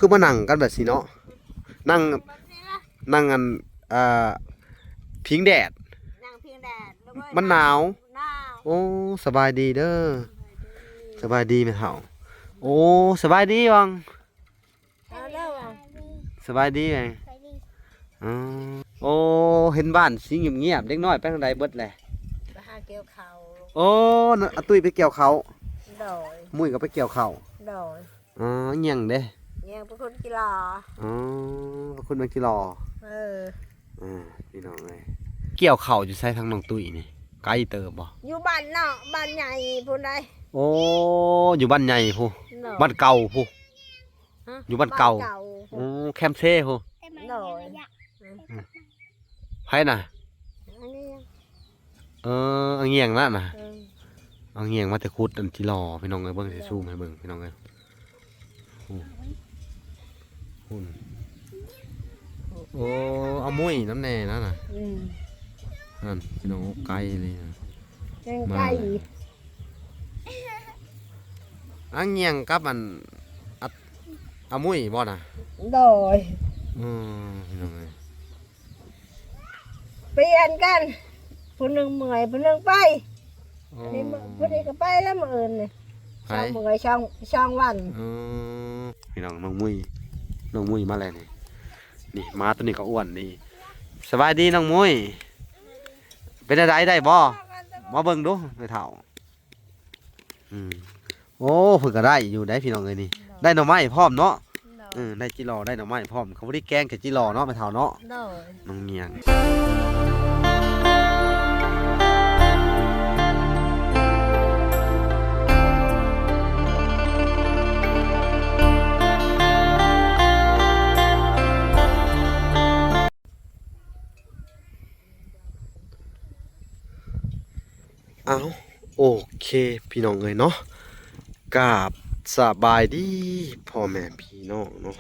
คือมานั่งกันแบบสิเนาะนั่งนั่งกันพิงแดดนั่งพิงแดดแล้วก็มันหนาวหนาว โอ้สบายดีเด้อสบายดีไหมเฒ่าโอ้สบายดีวังเอาแล้วอ่ะสบายดีไหมอ๋อโอ้เห็นบ้านสิเงียบๆเด็กน้อยไปทางใดเบิดแหละไปหาเกี่ยวเขาโอ้อาตุ้ยไปเกี่ยวเขาโดยมุ้ยก็ไปเกี่ยวเขาโดยอ๋อเงี่ยงเด้เนี่ยเป็นคนกีฬาอ๋อขอบคุณมากี่รอพี่น้องเลยเกี่ยวเข่าอยู่ใส่ทางน้องตุ้ยนี่ไกลเติบบ่อยู่บ้านเนาะบ้านใหญ่พูนใดโอ้อยู่บ้านใหญ่พู โดย บ้านเก่าพูอยู่บ้านเก่า บ้ โอ้แคมเซ่พู โดย ไผน่ะ อันนี้ เอาเงี่ยงนั่นน่ะ เออ เอาเงี่ยงมาแต่คุดอันที่รอพี่น้องเอ้ยเบิ่งสิซูมให้เบิ่งพี่น้องเอ้ยหุ่นโอ้เอามุ้ยน้ำแน่นั่นน่ะนั่นพี่น้องไกลเลยนะ ใกล้ อันเงี่ยงกับอันเอามุ้ยบ่น่ะ โดย พี่น้องเอ้ย เปลี่ยนกันผู้หนึ่งเมื่อยผู้หนึ่งไป อ๋อ นี่ผู้นี้ก็ไปแล้วมื้ออื่นนี่ ไผ ช่องเมื่อยช่องวัน พี่น้องน้องมุ้ยมาแล้วนี่ม้าตัวนี้ก็อ้วนนี่สบายดีน้องมุ้ยเป็นอะไรได้บ่มาเบิ่งดูไปเฒ่าโอ้เพิ่นก็ได้อยู่ได้พี่น้องเอ้ยนี่ได้หน่อไม้พร้อมเนาะได้จิรอได้หน่อไม้พร้อมเขาบ่ได้แกงแค่จิรอเนาะไปเฒ่าเนาะ โดย น้องเงียงเอาโอเคพี่น้องเอ้ยเนาะกราบสบายดีพ่อแม่พี่น้องเนาะ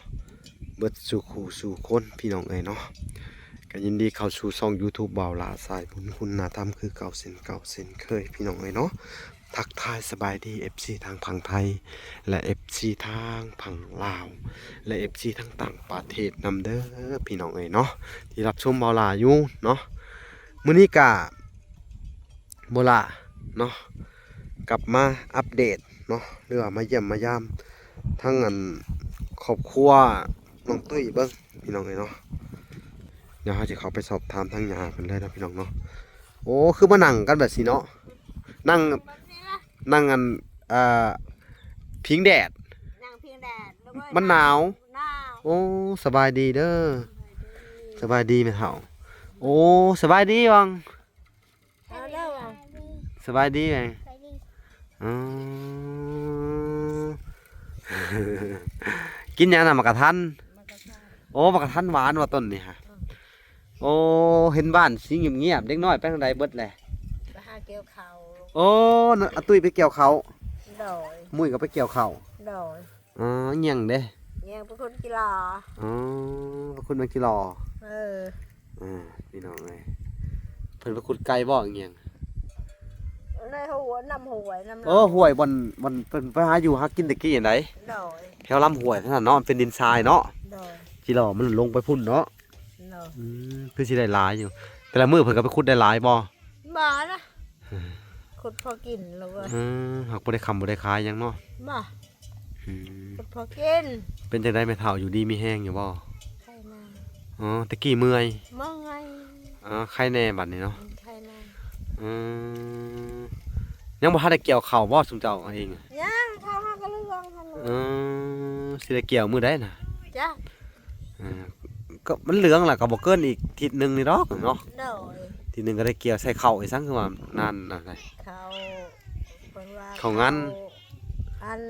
เบิดสู่คู่สู่คนพี่น้องเอ้ยเนาะก็ยินดีเข้าสู่ช่อง YouTube บ่าวหลาสายบุญคุณธรรมคือเก่าเส้นเคยพี่น้องเอ้ยเนาะทักทายสบายดี FC ทางฝั่งไทยและ FC ทางฝั่งลาวและ FC ทางต่างประเทศนำเด้อพี่น้องเอ้ยเนาะที่รับชมบ่าวหลาอยู่เนาะมื้อนี้ก็บ่ล่ะเนาะกลับมาอัปเดตเนาะหรือว่ามาเยี่ยมมายามทั้งอันครอบครัวน้องตุ้ยเบิ่งพี่น้องเอ้ยเนาะเดี๋ยวเราจะเข้าไปสอบถามทางยาเพิ่นเลยนะพี่น้องเนาะโอ้คือมานั่งกันแบบสิเนาะนั่งกันพิงแดด นั่งพิงแดดแล้วก็ มันหนาว หนาว โอ้สบายดีเด้อสบายดีไหมเฒ่าโอ้สบายดีวัง เอาแล้วอ่ะ สบายดีไหมอ๋อ กินหยังน่ะมะกะทัน มันก็ใช่ โอ้มะกะทันหวานว่าต้นนี่ฮะโอ้เห็นบ้านสิเงียบๆเด็กน้อยไปทางใดเบิดแหละ ไปหาเกี่ยวเขา โอ้อาตุ้ยไปเกี่ยวเขา โดย มุ้ยก็ไปเกี่ยวเขา โดย อ๋อเงียงเด้ เนี่ยเป็นคนกีฬา อ๋อขอบคุณมากี่รอ เออ พี่น้องเลยเพิ่นไปขุดไก่บ่เงียง ในหัวนำหวยนำ ห้วยบนเพิ่นไปหาอยู่หากินตะกี้จังได โดย แถวลำห้วยนั่นน่ะเนาะมันเป็นดินทรายเนาะ โดย จิรอมันลงไปพุ่นเนาะ โดย คือสิได้หลายอยู่ แต่ละมื้อเพิ่นก็ไปขุดได้หลายบ่ บ้านะขุดพอกินแล้วเว้ย หากบ่ได้คำบ่ได้ขายหยังเนาะ บ้า อืม ขุดพอกิน เป็นจังได๋แม่เฒ่าอยู่ดีมีแห้งอยู่บ่ ใช่นา อ๋อตะกี้เมื่อย เมื่อไง ใครแน่บัดนี้เนาะ ใช่นา อืมยังบ่ทันได้เกี่ยวข้าวบ่ซุมเจ้าเอง ยังเข้าห้าก็เรื่องทันเลย สิได้เกี่ยวมื้อใดน่ะ จ้ะ ก็มันเหลืองล่ะก็บ่เกินอีกทิศหนึงนี่ดอกเนาะ โดย ทีหนึงก็ได้เกี่ยวใส่ข้าวไอ้ซังคือว่านานอะไร เขาเป็นว่า เขางั้น อัน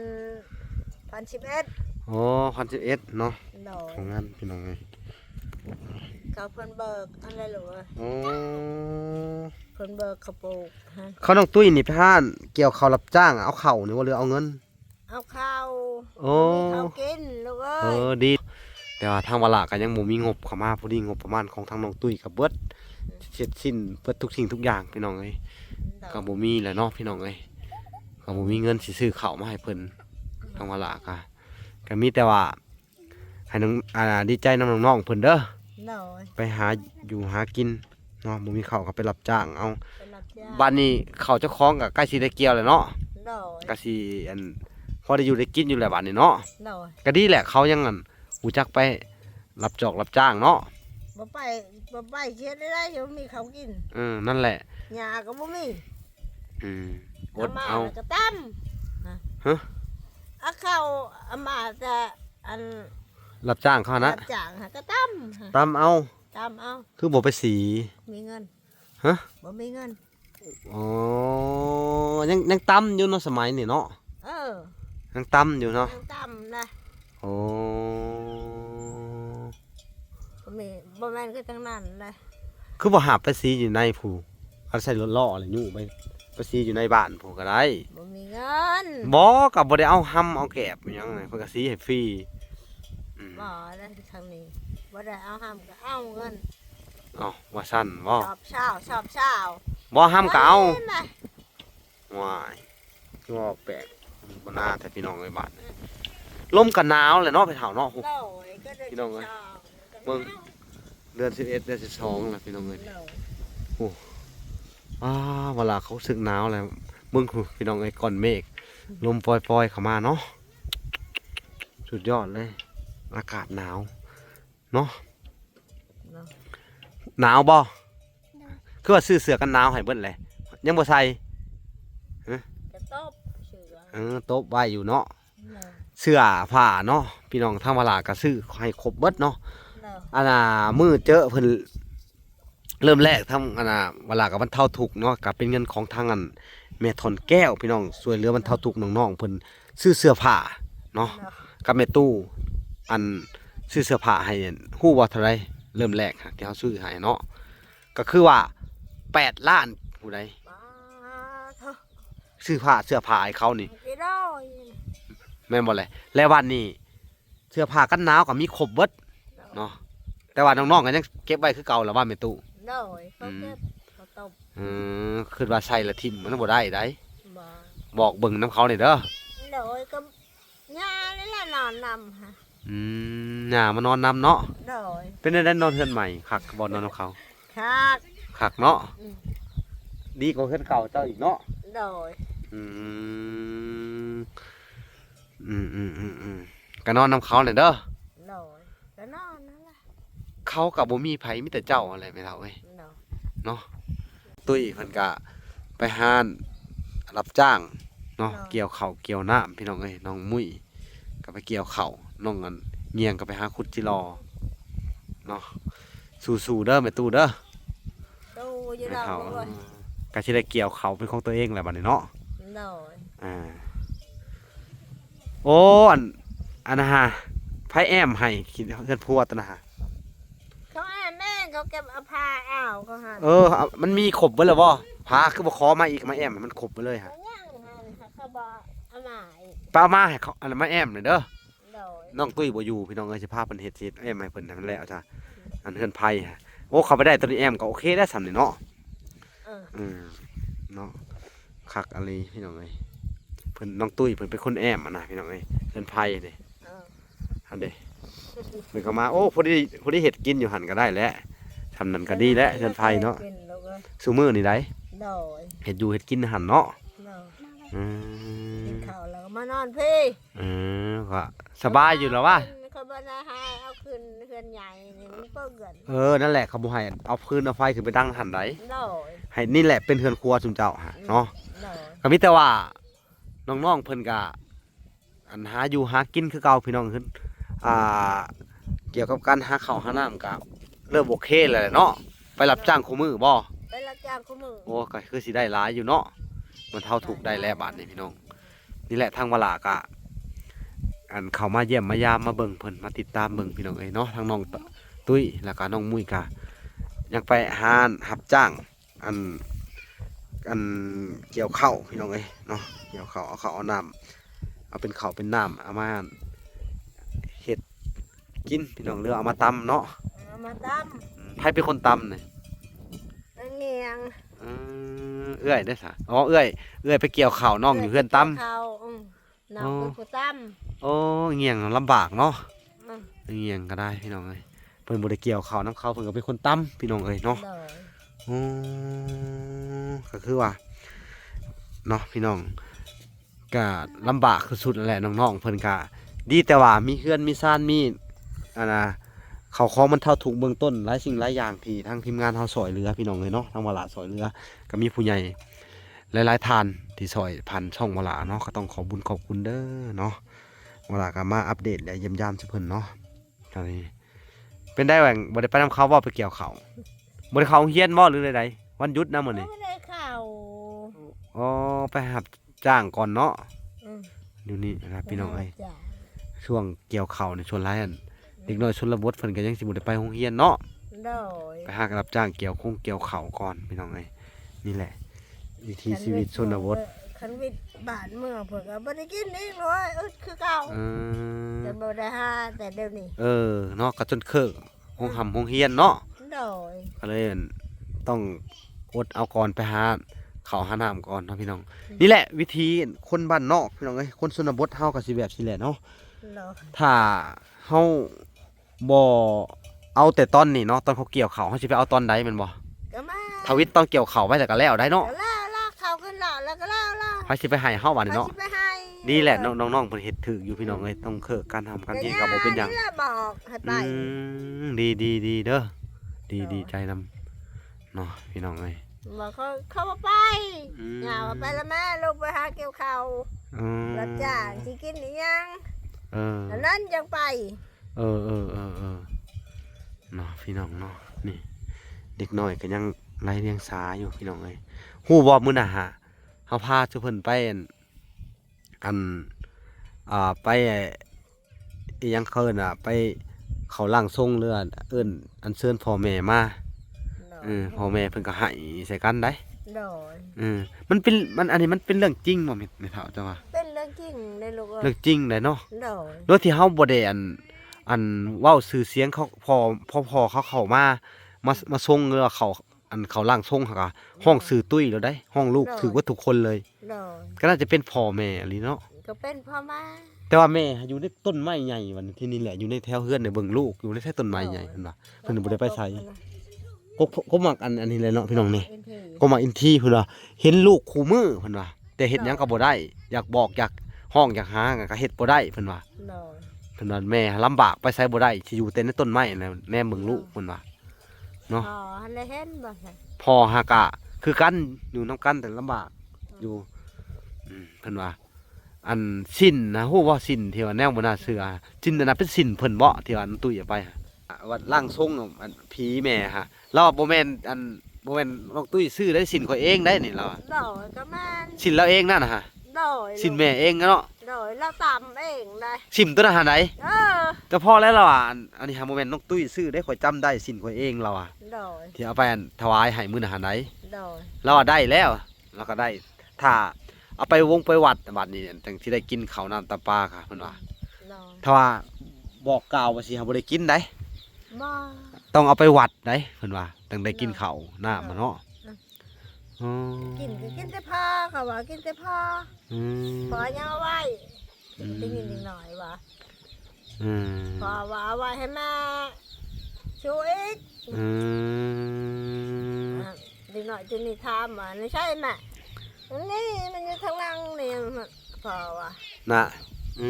1,011อ๋อ1,011เนาะ โดย ของงานพี่น้องเอ้ย เขาเพิ่นเบิกอะไรหรอวะ อ๋อ เพิ่นเบิกเขาปลูกฮะ เขาน้องตุ้ยนี่พานเกี่ยวข้าวรับจ้างเอาข้าวนี่บ่หรือเอาเงิน เอาข้าว โอ้ มีข้าวกินลูกเอ้ย ดี แต่ว่าทางวลาก็ยังบ่มีงบเข้ามาพอดีงบประมาณของทางน้องตุ้ยก็เบิดเสร็จสิ้นเบิดทุกสิ่งทุกอย่างพี่น้องเอ้ยก็บ่มีแหละเนาะพี่น้องเอ้ยก็บ่มีเงินสิซื้อข้าวมาให้เพิ่นทางวลาก็มีแต่ว่า ให้น้องดีใจน้องๆเพิ่นเด้อ โดย ไปหาอยู่หากินเนาะบ่มีข้าวก็ไปรับจ้างเอา ไปรับจ้าง บ้านนี้เขาเจ้าของก็ใกล้สิได้เกี่ยวแล้วเนาะ โดย ก็สิอันพอได้อยู่ได้กินอยู่แหละบ้านนี้เนาะ โดย ก็ดีแหละเขายังอันหูจักไปรับจอกรับจ้างเนาะ บ่ไปเชียดได้อยู่มีเขากิน นั่นแหละ หญ้าก็บ่มี อด มา เอา แล้วก็ตั้ม ฮะ เอาเข้าเอามาแต่อัน รับจ้างเขานะ รับจ้างหาก็ตั้ม ตามเอา ตั้มเอา คือบ่ไปสี มีเงิน ฮะ บ่มีเงิน อ๋อยังตำอยู่เนาะสมัยนี่เนาะ เออ ยังตำอยู่เนาะ ยังตั้มนะ โอ้ บ่มีบ่แม่นคือจังนั้นเลย คือบ่หาบไปสีอยู่ในผู้เขาใส่รถล้ออะไรอยู่ไปสีอยู่ในบ้านผู้ก็ได้ บ่มีเงิน บ่ก็บ่ได้เอาห้ำเอาแกบอิหยังไงเพิ่นก็สีให้ฟรีอืม บ่ได้ทางนี้บ่ได้เอาห้ามก็เอาเงิน เอ้าว่าซั่นบ่ ชอบเช้า บ่ห้ำก็เอา ไป ว้ายคือว่าแปลกบ่น่าแต่พี่น้องเอ้ยบ้านลมก็หนาวแหละเนาะไปเฒ่าเนาะ โดยก็ได้ พี่น้องเอ้ย ช้า เบิ่ง เดือน11เดือน12ล่ะพี่น้องเอ้ย โดย เวลาเขาสึกหนาวแล้วเบิ่งหูพี่น้องเอ้ยก้อนเมฆลมปล่อยๆเข้ามาเนาะสุดยอดเลย อากาศหนาวเนาะ เนาะ หนาวบ่คือว่าซื้อเสื้อกันหนาวให้เบิ่นแหละยังบ่ใส่ จะตบเสือ โต๊ะไว้อยู่เนาะ เนาะ เสื้อผ้าเนาะพี่น้องทางเวลาก็ซื้อให้ครบเบิดเนาะ เนาะ อันน่ะมื้อเจอเพิ่นเริ่มแรกทำอันน่ะเวลาก็บรรเทาทุกข์เนาะก็เป็นเงินของทางอันแม่ทอนแก้วพี่น้องช่วยเหลือบรรเทาทุกข์น้องๆเพิ่นซื้อเสื้อผ้าเนาะ เนาะ กับแม่ตู้อันซื้อเสื้อผ้าให้ฮู้ว่าเท่าไรเริ่มแรกฮะที่เขาซื้อให้เนาะก็คือว่า8 ล้านผู้ใด ป้าเถอะ ซื้อผ้าเสื้อผ้าให้เขานี่ พี่น้อย แม่นบ่เลยแล้ววันนี้เสื้อผ้ากันหนาวก็มีครบเบิดเนาะแต่ว่าน้องๆก็ยังเก็บไว้คือเก่าแล้วว่าแม่ตู้ เนาะเขาเก็บเขาตบ คิดว่าใส่ละทิ่มมันบ่ได้ได้ บ่ บอกเบิ่งน้ำเขาหน่อยเด้อ เนาะก็ย่านี่แหละนอนนำฮะ หน้ามานอนนำเนาะ เนาะ เป็นได้นอนเฮือนใหม่คักบ่นอนกับเขา คัก คักเนาะ อืม ดีกว่าเฮือนเก่าเจ้าอีกเนาะ เนาะ อืมก็นอนนำเขาหน่อยเด้อ เนาะก็นอนนั่นแหละ เขากับบ่มีไผมีแต่เจ้าอะไรไม่เท่าเอ้ย เนาะ เนาะตุ้ยเพิ่นก็ไปหารับจ้างเนาะเกี่ยวข้าวเกี่ยวน้ำพี่น้องเอ้ยน้องมุ้ยก็ไปเกี่ยวข้าวน้องอันเงียงก็ไปหาขุดจิรอเนาะสู้ๆเด้อแม่ตู้เด้อ ตู้อยู่ แม่ ดอก เฒ่า บ่ ก็สิได้เกี่ยวข้าวเป็นของตัวเองแหละบัดนี้เนาะ เนาะ โอ้อันนะฮะไผแอมให้คิดเพิ่นพัวตะนะฮะ เขาแอบแม่เขาเก็บเอาผ้าอ้าวเขาหัน มันมีครบเบิดแล้วบ่พาคือบ่ขอมาอีกมาแอมให้มันครบไปเลยฮะ เขาย่างหันเขาบอกเอามาอีก ไปเอามาให้เขาอันนั้นมาแอมหน่อยเด้อ เนาะ น้องตุ้ยบ่อยู่พี่น้องเอ้ยสิพาเพิ่นเฮ็ดสิแอมให้เพิ่นนั่นแหละจ้ะอันเฮือนไผฮะโอ้เขาไปได้ตัวนี้แอมก็โอเคได้สำนี่เนาะ เออ เนาะคักอะไรพี่น้องเอ้ยเพิ่นน้องตุ้ยเพิ่นเป็นคนแอมอ่ะนะพี่น้องเอ้ยเฮือนไผเด้ เออ อันเด้เพิ่นก็มาโอ้พอดีเฮ็ดกินอยู่หั่นก็ได้แล้วทำนั้นก็ดีแล้วเฮือนไผเนาะ กินลูกเอ้ย ซุมื้อนี่ได้ เนาะ เฮ็ดอยู่เฮ็ดกินหั่นเนาะ เนาะ อื กิ ม นข้าวแล้วก็มานอนพี่ ก็สบายอยู่แล้ววะ เขาบ่ได้ให้เอาขึ้นเฮือนใหญ่นี่มันเปื้อน นั่นแหละเขาบ่ให้เอาพื้นเอาไฟขึ้นไปตั้งหั่นได เนาะ ให้นี่แหละเป็นเฮือนครัวซุมเจ้าฮะเนาะ เนาะ ก็มีแต่ว่าน้องๆเพิ่นก็อันหาอยู่หากินคือเก่าพี่น้องขึ้นเกี่ยวกับการหาข้าวหาน้ำก็เริ่มโอเคแล้วแหละเนาะไปรับจ้างคู่มือบ่ ไปรับจ้างคู่มือ โอ้ก็คือสิได้หลายอยู่เนาะมันเท่าถูกได้แล้วบาดนี้พี่น้องนี่แหละทางเวลาก็อันเข้ามาเยี่ยมมายามมาเบิ่งเพิ่นมาติดตามเบิ่งพี่น้องเอ้ยเนาะทางน้องตุ้ยแล้วก็น้องมุ้ยก็ยังไปหารับจ้างอันเกี่ยวข้าวพี่น้องเอ้ยเนาะเกี่ยวข้าวเอาข้าวเอาน้ำเอาเป็นข้าวเป็นน้ำเอามาเฮ็ดกินพี่น้องเรือเอามาตำเนาะ เอามาต ใครเป็นคนตำเนี่ย ำเงียง เอื้อยได้อสะอ๋อเอื้อยไปเกี่ยวข้าวน้องอยู่เพื่อนตำ ข้าวน้องเป็นผู้ต โอ้เงี่ยงลำบากเนาะ ำ เอียงก็ได้พี่น้องเอ้ยเพิ่นบ่ได้เกี่ยวข้าวน้ำเขาเพิ่นก็เป็นคนตั้มพี่น้องเอ้ยเนาะ โดย อืมก็คือว่าเนาะพี่น้องก็ลำบากคือสุดแหละน้องๆเพิ่นก็ดีแต่ว่ามีเฮือนมีซ่านมีอันน่ะเขาของมันเท่าถูกเบื้องต้นหลายสิ่งหลายอย่างที่ทางทีมงานเฮาซอยเหลือพี่น้องเอ้ยเนาะทางวลาซอยเหลือก็มีผู้ใหญ่หลายๆท่านที่ซอยผ่านช่องวลาเนาะก็ต้องขอบุญขอบคุณเด้อเนาะวลาก็มาอัปเดตและเยี่ยมยามซุเพิ่นเนาะตอนนี้เป็นได้แหว่งบ่ได้ไปนำเขาบ่ไปเกี่ยวเขาบ่ได้เข้าโรงเรียนบ่หรือใดๆวันหยุดนะมื้อนี้ ไม่ได้ข่าว อ๋อไปหับจ้างก่อนเนาะ อืม อยู่นี่นะครับพี่น้องเอ้ย จ้ะ ช่วงเกี่ยวข้าวในชนไร่อันเด็กน้อยชนบทเพิ่นก็ยังสิบ่ได้ไปโรงเรียนเนาะ โดย ไปหารับจ้างเกี่ยวเกี่ยวข้าวก่อนพี่น้องเอ้ยนี่แหละวิถีชีวิตชนบท คันวิทย์บ้านเมืองเพิ่นก็บ่ได้กินอีกเลยคือเก่า เออ แต่บ่ได้หาแต่เดี๋ยวนี้ เนาะก็จนเคิกโรงเรียนเนาะ โดย ก็เลยต้องอดเอาก่อนไปหาข้าวหาน้ำก่อนเนาะพี่น้อง นี่แหละวิธีคนบ้านนอกพี่น้องเอ้ยคนชนบทเฮาก็สิแบบสิแหละเนาะ โดย ถ้าเฮาบ่เอาแต่ตอนนี้เนาะตอนเขาเกี่ยวเขาเฮาสิไปเอาตอนใดแม่นบ่ ก็มา ทวิตตอนเกี่ยวเขาไว้แต่ก็แล้วได้เนาะ ก็ล่าเขาขึ้นแล้วก็ล่า ใครสิไปให้เฮาบัดนี้เนาะ ไปให้ นี่แหละน้องๆเพิ่นเฮ็ดถูกอยู่พี่น้องเอ้ยต้องเคิกการทำการเฮ็ดก็บ่เป็นหยัง นี่แหละบอกให้ไป ดีเด้อดีใจนำเนาะพี่น้องเอ้ย บอกเขามาไปอย่ามาไปแล้วแม่ลูกไปหาเกี่ยวเขา อืม รับจ้างสิกินอีหยัง เออ แล้วนั่นยังไป เออเนาะพี่น้องเนาะนี่เด็กน้อยก็ยังไร้เดียงสาอยู่พี่น้องเอ้ยฮู้บ่มื้อน่ะฮะเฮาพาเจ้าเพิ่นไปอันไปอีหยังเคินไปเขาล่างทรงเรือเอิ้นอันเชิญพ่อแม่มาพ่อแม่เพิ่นก็ให้ใส่กันได้ โดย มันอันนี้มันเป็นเรื่องจริงบ่แม่เฒ่าจ้ะว่า เป็นเรื่องจริงในลูก เรื่องจริงเลยเนาะ โดย โดยที่เฮาบ่ได้อันเว้าชื่อเสียงเขาพอเขาเข้ามาส่งเรือเขาล่างทรงหั่นก็ห้องชื่อตุ้ยแล้วได้ ห้องลูกถือว่าทุกคนเลย โดย ก็น่าจะเป็นพ่อแม่อีหลีเนาะ ก็เป็นพ่อมา แต่ว่าแม่อยู่ในต้นไม้ใหญ่วันที่นี่แหละอยู่ในแถวเฮือนในเบิ่งลูกอยู่ในแท้ต้นไม้ใหญ่เพิ่นว่าเพิ่นบ่ได้ไปไสก็มักอันนี้เลยเนาะพี่น้องนี่ เป็นที่ ก็มักอินทีเพิ่นว่าเห็นลูกคู่มือเพิ่นว่าแต่เฮ็ดหยังก็บ่ได้อยากบอกอยากห้องอยากหาก็เฮ็ดบ่ได้เพิ่นว่า โดย เพิ่นว่าแม่ลำบากไปไสบ่ได้สิอยู่แต่ในต้นไม้นั่นแน่เบิ่งลูกเพิ่นว่าเนาะ อ๋อหันได้เห็นบ่ค่ะ พ่อหากะคือกันอยู่นํกันแต่ลำบากอยู่เพิ่นว่าอันสิ้นนะฮู้ว่าสิ้นที่ว่าแนวบ่น่าเชื่อสิ้นนั่นน่ะเป็นสิ้นเพิ่นบ่ที่ว่าอันตุ้ยเอาไปฮะวัดร่างทรงอันผีแม่ฮะเราบ่แม่นบ่แม่นน้องตุ้ยซื้อได้สิ้นข่อยเองได้นี่เรา โดยก็มัน สิ้นเราเองนั่นน่ะฮะ โดย สิ้นแม่เองเนาะ โดยเราตำเองได้ สิ้นตัวนั้นหาไหน เออ แต่พอแล้วเราอันนี้ฮะบ่แม่นน้องตุ้ยซื้อได้ข่อยจำได้สิ้นข่อยเองเราโดย ที่เอาไปถวายให้มื้อนั้นหาไหน โดย เราได้แล้วเราก็ได้ถ้าเอาไปวงไปวัดบัดนี้จังสิได้กินข้าวน้ำตาปลาค่ะเพิ่นว่า โดย ถ้าว่าบอกกล่าวว่าสิเฮาบ่ได้กินได้ บ่ ต้องเอาไปวัดได้เพิ่นว่าจังได้กินข้าวน้ำเนาะอ๋อ กินก็กินแต่พอเขาว่ากินแต่พอ อืม พอยังเอาไว้ได้ยินนิดหน่อยว่า อืม พอว่าเอาไว้ให้แม่ช่วยอีก อืม นิดหน่อยจะนี่ทำอ่ะไม่ใช่แม่นี่มันอยู่ทางหล่างนี่พอว่า น่ะอื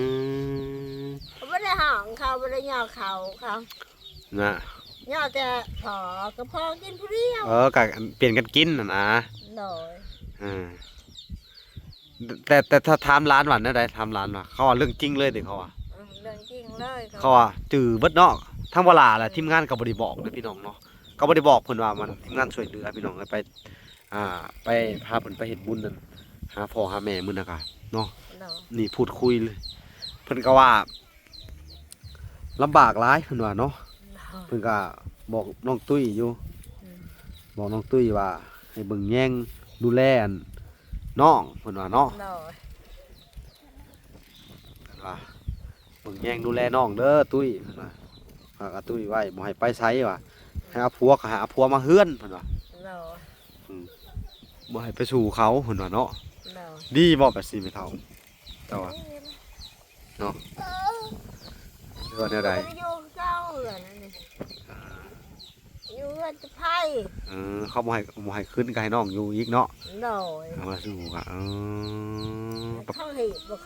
ม เขาไม่ได้ห่องเขาไม่ได้ย่อเขาเขา น่ะ ย่อแต่พอก็พอกินผู้เดียว ก็เปลี่ยนกันกินน่ะนะ โดย อืมแต่ถ้าถามร้านว่าแนวใดถามร้านว่าเขาว่าเรื่องจริงเลยติเขาว่า เรื่องจริงเลย เขาว่าจื้อเบิดเนาะทั้งเวลาแหละทีมงานก็บ่ได้บอกเลยพี่น้องเนาะก็บ่ได้บอกเพิ่นว่ามันทีมงานช่วยเหลือพี่น้องไปไปพาเพิ่นไปเฮ็ดบุญนั่นหาพ่อหาแม่มื้อนั้นก็เนาะ โดย นี่พูดคุยเลยเพิ่นก็ว่าลำบากหลายเพิ่นว่าเนาะเพิ่นก็บอกน้องตุ้ยอยู่บอกน้องตุ้ยว่าให้เบิ่งแย่งดูแลอันน้องเพิ่นว่าเนาะ โดย เพิ่นว่าเบิ่งแย่งดูแลน้องเด้อตุ้ยเพิ่นว่าฝากอาตุ้ยไว้บ่ให้ไปไสว่ะให้เอาผัวก็หาผัวมาเฮือนเพิ่นว่า โดย บ่ให้ไปสู่เขาเพิ่นว่าเนาะ โดย ดีบ่แบบสิไม่เท่าแต่ว่าเนาะเรื่องแนวใด อยู่จ อยู่เรือนจะไพ่ เขาบ่ให้ขึ้นก็ให้น้องอยู่อีกเนาะ โดย เอามาสู่กะเขาเห็ดบ่เ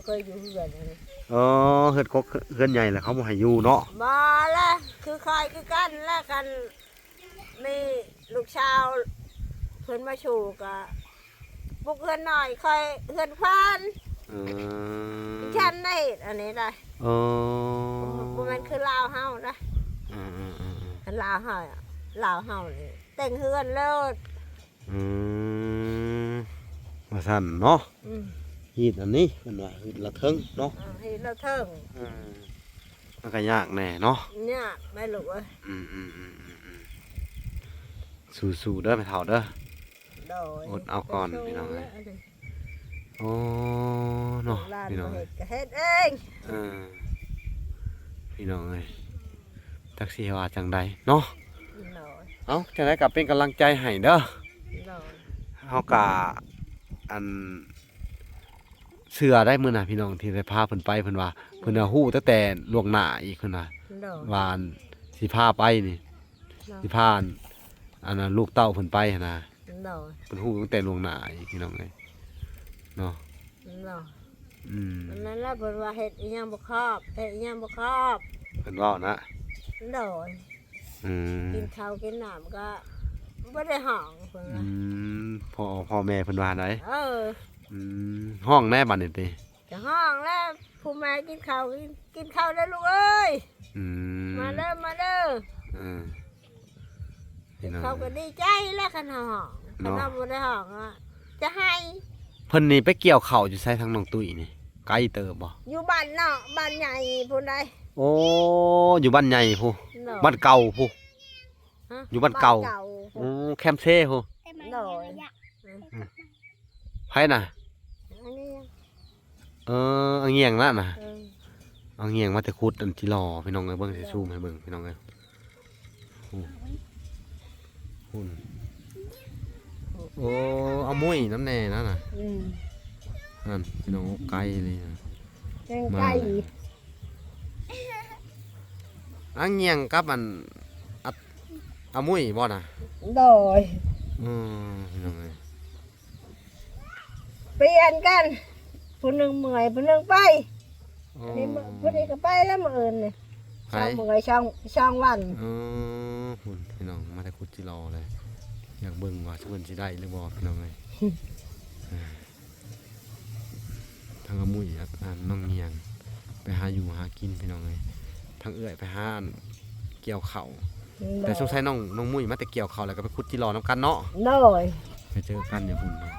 คยอยู่เรือนเลย เฮือนกกเฮือนใหญ่แหละเขาบ่ให้อยู่เนาะ บ่ละคือคอยคือกันแล้วกันมีลูกชาวเพิ่นมาชูกะบุกเฮือนหน่อยคอยเฮือนควาน ฉันได้อันนี้ได้บ่แม่นคือลาวเฮานะอันลาวเฮาอะลาวเฮานี่แต่งเฮือนแล้ว ว่าซั่นเนาะฮีดอันนี้เพิ่นว่าฮีดละเทิงเนาะ ให้เราเทิง มันก็ยากแน่เนาะ เนี่ยไม่รู้เว้ย สู้ๆเด้อแม่เฒ่าเด้อ โดย อดเอาก่อนพี่น้องเอ้ย โอ้เนาะ ร้าน พี่น้อง เฮ็ เอ้ ด ย ก็เฮ็ดเอง พี่น้องเอ้ยจักสิว่าจังใดเนาะ โดย เอ้าจังไดก็เป็นกำลังใจให้เด้อ โดย เฮาก็อันเชื่อได้มื้อน่ะพี่น้องที่ได้พาเพิ่นไปเพิ่นว่าเพิ่นน่ะฮู้ตั้งแต่ล่วงหน้าอีกเพิ่นว่า โดย ว่าอันสิพาไปนี่สิพาอันน่ะลูกเต้าเพิ่นไปหั่นน่ะ โดย เพิ่นฮู้ตั้งแต่ล่วงหน้าอีกพี่น้องเอ้ยเนาะ โดย อืม อันนั้นล่ะเพิ่นว่าเฮ็ดอีหยังบ่ครอบเฮ็ดอีหยังบ่ครอบ เพิ่นเว้านะ โดย อืม กินข้าวกินน้ำก็บ่ได้ห้องเพิ่น อื ว่าม พ่อแม่เพิ่นว่าได อืม ห้องแน่บัดนี้ติ จะห้องแล้วผู้แม่กินข้าวได้ลูกเอ้ย อืม มาเด้อมาเด้อ อืมพี่น้อง เขาก็ดีใจแล้วคันห้องคัน เนาะ เอาบ่ได้ห้องอ่ะจะให้ เพิ่นนี่ไปเกี่ยวข้าวอยู่ไสทางน้องตุ้ยนี่ไกลเติบบ่ อยู่บ้านเนาะบ้านใหญ่พุ่นใด โอ้อยู่บ้านใหญ่พู เนาะ บ้านเก่าพู ฮะ อยู่บ้านเก่า พุ่ โอ้ น แคมเซ่พู โดย ไผน่ะ อันนี้ เอาเงียงนั่นน่ะ เออ เอาเงียงมาแต่ขุดอันที่รอพี่น้องเอ้ยเบิ่งสิซูมให้เบิ่งพี่น้องเอ้ยหุ่นโอ้เอามุ้ยน้ำแน่นั่นน่ะ อืม นั่นพี่น้องโอ้ไกลเลยนะ แกงไก่ อันเงียงกับอันอัดเอามุ้ยบ่น่ะ โดย พี่น้องเอ้ย เปลี่ยนกันผู้หนึงเมื่อยผู้หนึงไป โอ้ นี่ผู้นี้ก็ไปแล้วมื้ออื่นนี่ ไผ ช่างเมื่อยช่างวัน หุ่นพี่น้องมาแต่ขุดที่รอเลยอยากเบิ่งว่าเพิ่นสิได้หรือบ่พี่น้องเอ้ยทางอามุ้ยน้องเงียงไปหาอยู่หากินพี่น้องเอ้ยทางเอื้อยไปหาอันเกี่ยวข้าวแต่สงสัยน้องมุ้ยมาแต่เกี่ยวข้าวแล้วก็ไปขุดที่รอนํกันเนาะ โดย ไปเจอกันอยู่พุ่นเนาะ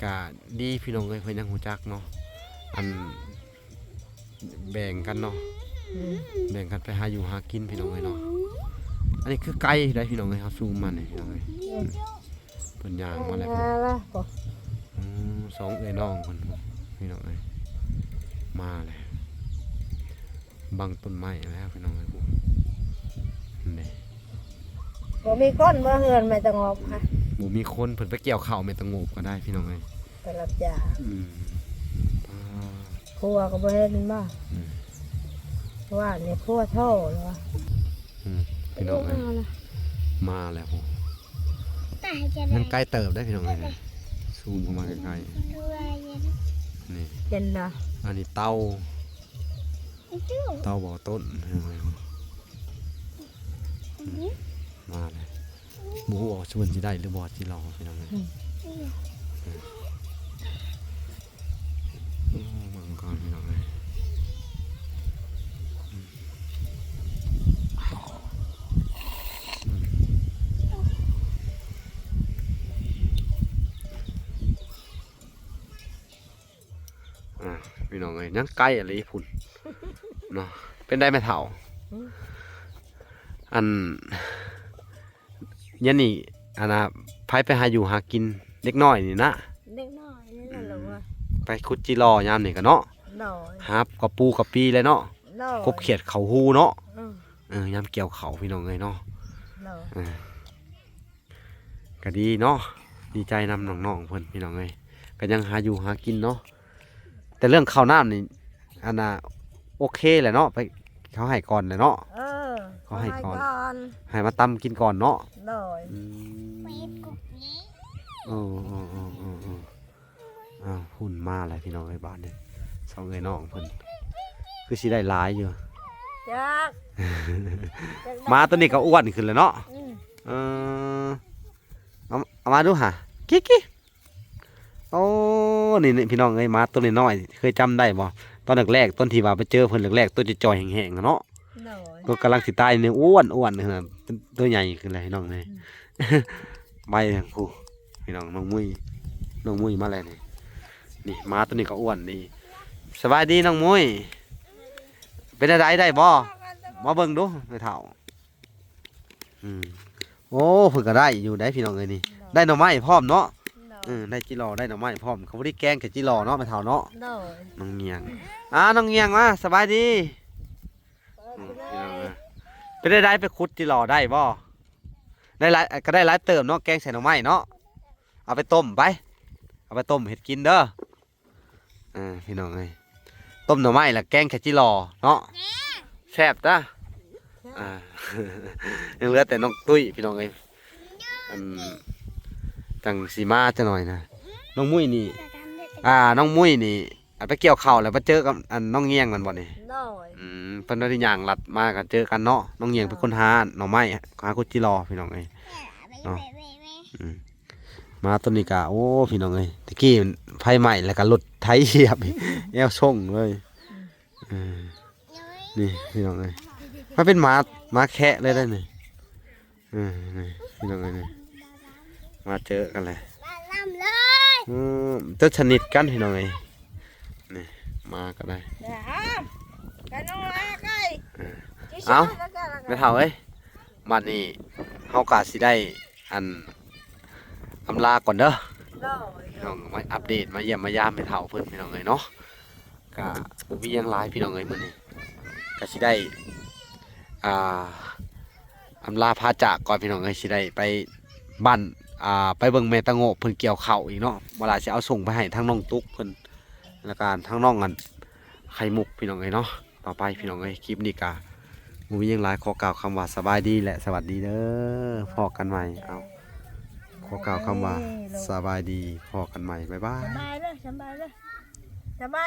กะดีพี่น้องเอ้ยเพิ่นยังฮู้จักเนาะอันแบ่งกันเนาะ อืม แบ่งกันไปหาอยู่หากินพี่น้องเอ้ยเนาะอันนี้คือไก่ได้พี่น้องเอ้ยเฮาซูมมันนี่พี่น้องเอ้ยเพิ่นย่างมาแล้ว แล้วก็ สองเอ้ยน้องเพิ่นพี่น้องเอ้ยมาแล้วบังต้นไม้แล้วพี่น้องเอ้ยพุ่นนี่ บ่มีคนบ่เฮือนไม่ต้องงบค่ะ หมู่มีคนเพิ่นไปเกี่ยวข้าวไม่ต้องงบก็ได้พี่น้องเอ้ย ไปรับจ้าง อ่า ครัวก็บ่เห็นบ่ อืม ว่านี่ครัวโท่เหรอ พี่น้องเอ้ยมาแล้วพุ่นมันใกล้เติบได้พี่น้องเอ้ยซูมเข้ามาใกล้ๆนี่ เย็นนะ อันนี้เตาบ่อต้นมาเลยบูฮู้ว่าชวนสิได้หรือบ่สิรอพี่น้องเอ้ยโอ้มังกรพี่น้องเอ้ยพี่น้องเอ้ยยังไกลอะไรพุ่นเนาะเป็นได้ไหมเถ่าอันยันนี่อันน่ะไผไปหาอยู่หากินเล็กน้อยนี่นะ เด็กน้อยนี่แหละลูกว่า ไปขุดจิรอยามนี่ก็เนาะ โดย หากับปูกับปีเลยเนาะ โดย กบเขียดเขาฮูเนาะ อืม ยามเกี่ยวเขาพี่น้องเอ้ยเนาะ โดย ก็ดีเนาะดีใจนำน้องๆเพิ่นพี่น้องเอ้ยก็ยังหาอยู่หากินเนาะแต่เรื่องข้าวน้ำนี่อันน่ะโอเคแหละเนาะไปเขาให้ก่อนแหละเนาะ เออ เขาให้ก่อน น ให้มาตำกินก่อนเนาะ โดย อืมโอ้โอ้โอ้โอ้โอ้อ้าวหุ่นมาอะไรพี่น้องไอ้บ้านเนี่ยสองไอ้น้องเพิ่นคือสิได้หลายอยู่ จัก มาตัวนี้ก็อ้วนขึ้นแล้วเนาะ อืม เออเอามาดูหะกิ๊กกิ๊กโอ้นี่พี่น้องเอ้ยมาตัวน้อยๆเคยจำได้บ่ตอนแรกๆต้นที่ว่าไปเจอเพิ่นแรกๆตัวจะจอยแห้งๆอะเนาะ โดย ตัวกำลังสิตายเนี่ยอ้วนๆขนาดเป็นตัวใหญ่ขึ้นเลยพี่น้องเลย ใบทางผู้พี่น้องน้องมุ้ยมาแล้วนี่มาตัวนี้ก็อ้วนนี่สบายดีน้องมุ้ยเป็นอะไรได้บ่มาเบิ่งดูไปเฒ่าโอ้เพิ่นก็ได้อยู่ได้พี่น้องเอ้ยนี่ได้หน่อไม้พร้อมเนาะได้จิรอได้หน่อไม้พร้อมเขาบ่ได้แกงกับจิรอเนาะไปเฒ่าเนาะ โดย น้องเงียงน้องเงียงมาสบายดีพี่น้องเอ้ยเป็นได้ไปขุดจิรอได้บ่ได้หลายก็ได้หลายเติมเนาะแกงใส่หน่อไม้เนาะเอาไปต้มไปเอาไปต้มเห็ดกินเด้อพี่น้องเอ้ยต้มหน่อไม้แล้วแกงแค่จิรอเนาะแซ่บจ้ะยังเหลือแต่น้องตุ้ยพี่น้องเอ้ยจังสีมาจะหน่อยนะน้องมุ้ยนี่น้องมุ้ยนี่ไปเกี่ยวข้าวแล้วไปเจอกับน้องเงียงมันบ่นี่ โดย เพิ่นได้ย่างลัดมากันเจอกันเนาะน้องเงียงเป็นคนหาหน่อไม้หากุจิรอพี่น้องเอ้ยเนาะมาต้นนี้กะโอ้พี่น้องเอ้ยตะกี้มันไฟใหม่แล้วก็รถไถเหยียบอีกแอวส่งเลยนี่พี่น้องเอ้ยมันเป็นหมาแคะเลยได้นี่นี่พี่น้องเอ้ยนี่มาเจอกันเลยเจ้าชนิดกันพี่น้องเอ้ยนี่มาก็ได้ เดี๋ยวกันน้องแรกไอ้ เอาไม่เท่าเอ้ยบัดนี้เฮากะสิได้อำลาก่อนเด้อ โดย พี่น้องมาอัปเดตมาเยี่ยมมายามไม่เท่าเพิ่นพี่น้องเอ้ยเนาะกะบ่มีหยังหลายพี่น้องเอ้ยมื้อนี้ก็สิได้อำลาพาจากก่อนพี่น้องเอ้ยสิได้ไปบ้านไปเบิ่งแม่ตะโงกเพิ่นเกี่ยวข้าวอีกเนาะเวลาสิเอาส่งไปให้ทั้งน้องตุ๊กเพิ่นแล้วก็ทั้งน้องไข่มุกพี่น้องเอ้ยเนาะต่อไปพี่น้องเอ้ยคลิปนี้กะบ่มีหยังหลายขอกล่าวคำว่าสบายดีและสวัสดีเด้อพอกันใหม่เอาขอกล่าวคำว่าสบายดีพอกันใหม่บ๊ายบาย สบายเลยสบายเลยสบาย